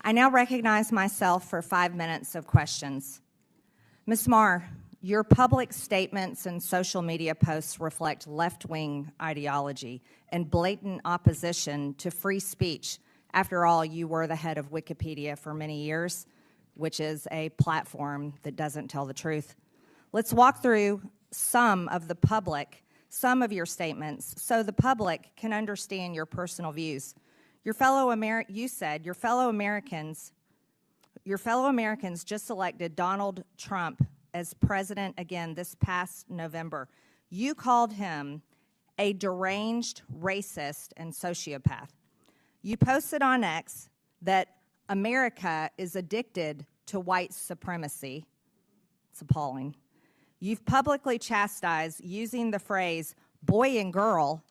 I now recognize myself for 5 minutes of questions. Ms. Marr, your public statements and social media posts reflect left-wing ideology and blatant opposition to free speech. After all, you were the head of Wikipedia for many years, which is a platform that doesn't tell the truth. Let's walk through some of your statements so the public can understand your personal views. You said your fellow Americans just elected Donald Trump as president again this past November. You called him a deranged racist and sociopath. You posted on X that America is addicted to white supremacy. It's appalling. You've publicly chastised using the phrase boy and girl,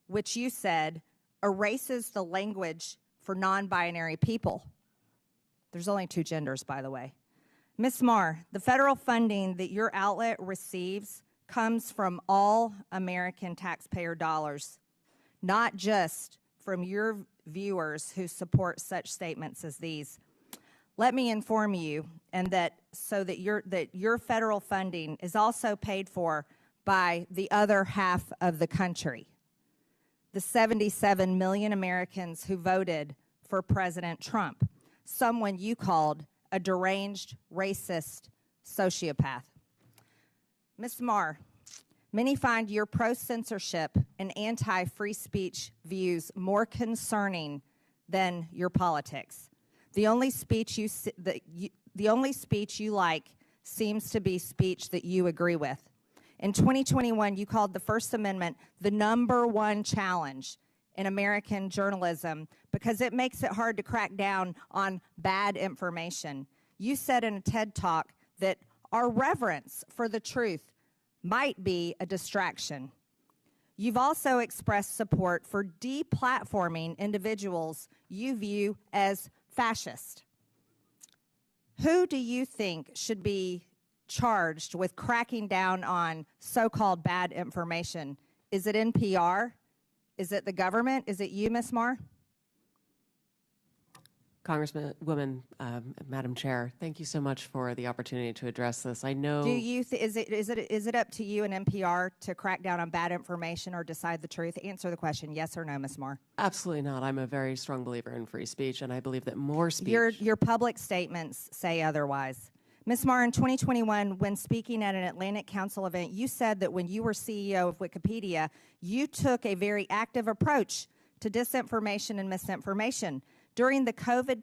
which you said erases the language for non-binary people. There's only 2 genders, by the way. Ms. Marr, the federal funding that your outlet receives comes from all American taxpayer dollars, not just from your viewers who support such statements as these. Let me inform you, and that your federal funding is also paid for by the other half of the country, the 77 million Americans who voted for President Trump, someone you called a deranged racist sociopath. Ms. Marr, many find your pro-censorship and anti-free speech views more concerning than your politics. The only speech you like seems to be speech that you agree with. In 2021, you called the First Amendment the #1 challenge in American journalism because it makes it hard to crack down on bad information. You said in a TED Talk that our reverence for the truth might be a distraction. You've also expressed support for deplatforming individuals you view as fascist. Who do you think should be charged with cracking down on so-called bad information? Is it NPR? Is it the government? Is it you, Ms. Marr? Congresswoman, Madam Chair, thank you so much for the opportunity to address this. I know. Is it up to you and NPR to crack down on bad information or decide the truth? Answer the question, yes or no, Ms. Marr. Absolutely not. I'm a very strong believer in free speech, and I believe that more speech. Your public statements say otherwise. Ms. Marr, in 2021, when speaking at an Atlantic Council event, you said that when you were CEO of Wikipedia, you took a very active approach to disinformation and misinformation. During the COVID